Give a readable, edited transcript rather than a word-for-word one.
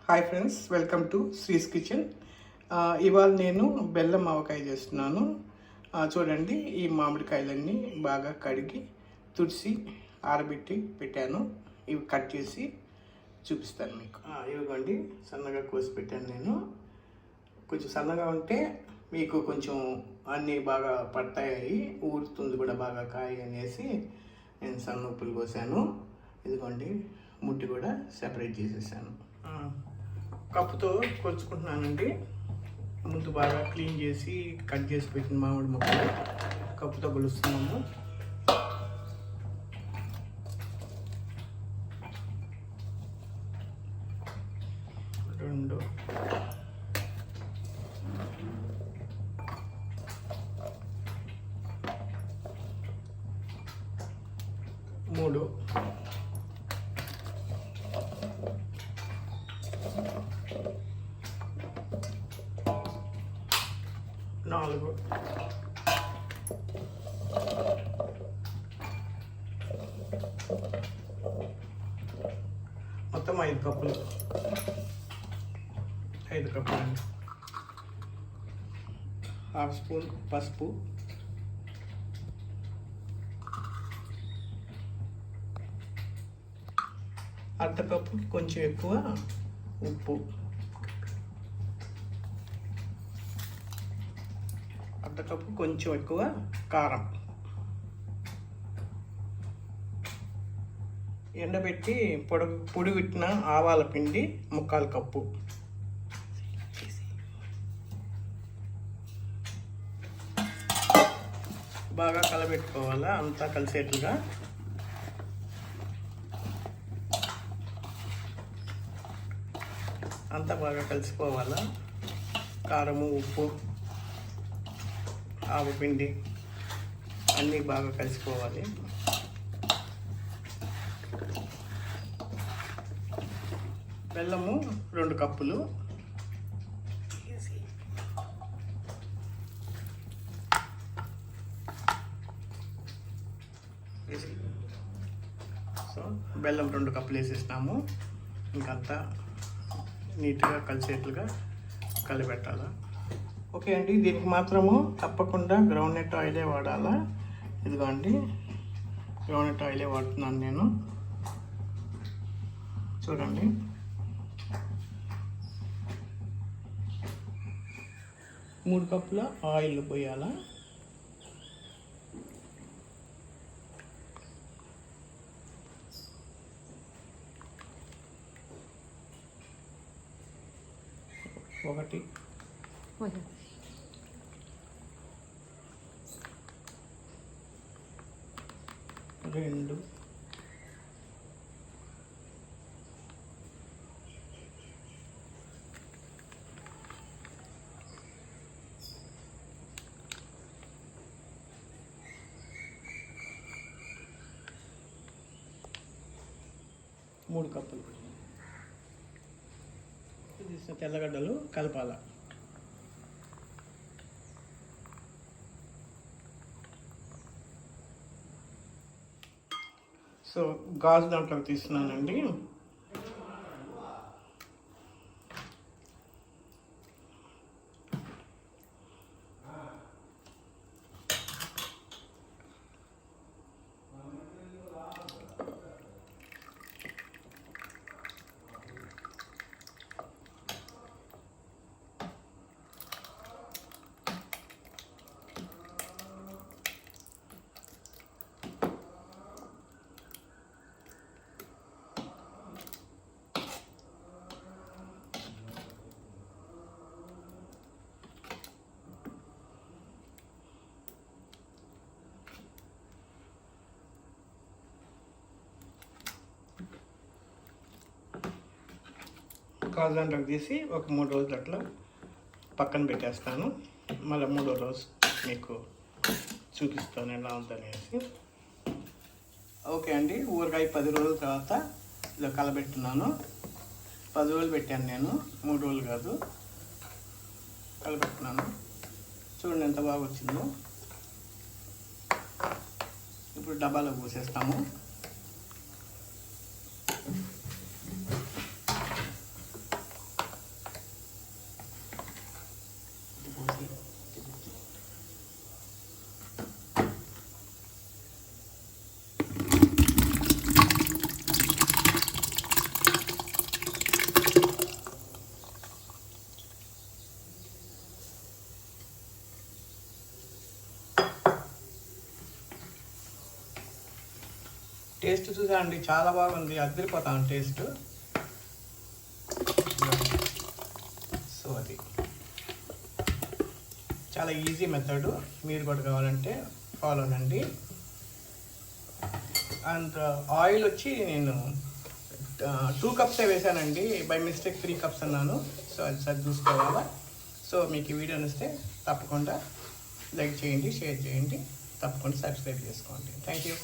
Hi friends, welcome to శ్రీస్ kitchen. ఇవాళ నేను బెల్లం ఆవకాయ చేస్తున్నాను. చూడండి, ఈ మామిడికాయలన్నీ బాగా కడిగి తుడిసి ఆరబెట్టి పెట్టాను. ఇవి కట్ చేసి చూపిస్తాను మీకు. ఇవ్వండి, సన్నగా కోసి పెట్టాను నేను. కొంచెం సన్నగా ఉంటే మీకు కొంచెం అన్నీ బాగా పడతాయి, ఊరుతుంది కూడా బాగా కాయ అనేసి నేను సన్న ఉప్పులు కోసాను. ఇదిగోండి, ముట్టి కూడా సెపరేట్ చేసేసాను. కప్పుతో కొలుచుకుంటున్నానండి. ముందు బాగా క్లీన్ చేసి కట్ చేసి పెట్టిన మామిడి ముక్కలు కప్పుతో కొలుస్తున్నాము. రెండు, మూడు, నాలుగు, మొత్తం 5 కప్పులు. 5 కప్పులు అండి. హాఫ్ స్పూన్ పసుపు, అర్ధ కప్పుకి కొంచెం ఎక్కువ ఉప్పు, అర్ధ కప్పు కొంచెం ఎక్కువ కారం, ఎండబెట్టి పొడి పెట్టిన ఆవాల పిండి 1/4 కప్పు, బాగా కలబెట్టుకోవాలా అంతా కలిసేట్టుగా. అంతా బాగా కలిసిపోవాలా. కారము, ఉప్పు, ఆవపిండి అన్నీ బాగా కలిసిపోవాలి. బెల్లము 2 కప్పులు. సో బెల్లం 2 కప్పులు వేసేసినాము. ఇంకంతా నీట్గా కలిసేట్లుగా కలిపెట్టాలా. ఓకే అండి, దీనికి మాత్రము తప్పకుండా గ్రౌండ్నట్ ఆయిలే వాడాలా. ఇదిగోండి, గ్రౌండ్నట్ ఆయిలే వాడుతున్నాను నేను. చూడండి, మూడు కప్పుల ఆయిల్ పోయాలా. ఒకటి, రెండు, మూడు కప్పులు తీసిన తెల్లగడ్డలు కలపాల. సో గాజు దాంట్లోకి తీస్తున్నానండి. కాజాంట్లోకి తీసి ఒక 3 రోజులు అట్లా పక్కన పెట్టేస్తాను. మళ్ళీ 3వ రోజు మీకు చూపిస్తాను ఎలా ఉందనేసి. ఓకే అండి, ఊరగాయ 10 రోజుల తర్వాత ఇలా కలబెట్టున్నాను. 10 రోజులు పెట్టాను నేను, 3 రోజులు కాదు. కలబెట్టున్నాను. చూడండి ఎంత బాగా వచ్చిందో. ఇప్పుడు డబ్బాలో పోసేస్తాము. టేస్ట్ చూసాండి, చాలా బాగుంది, అదిరిపోతాం టేస్ట్. సో అది చాలా ఈజీ మెథడ్, మీరు కూడా కావాలంటే ఫాలో అవ్వండి. అండ్ ఆయిల్ వచ్చి నేను 2 కప్సే వేసానండి, బై మిస్టేక్ 3 కప్స్ అన్నాను. సో అది సరి చూసుకోవాలా. సో మీకు ఈ వీడియో నచ్చితే తప్పకుండా లైక్ చేయండి, షేర్ చేయండి, తప్పకుండా సబ్స్క్రైబ్ చేసుకోండి. Thank you.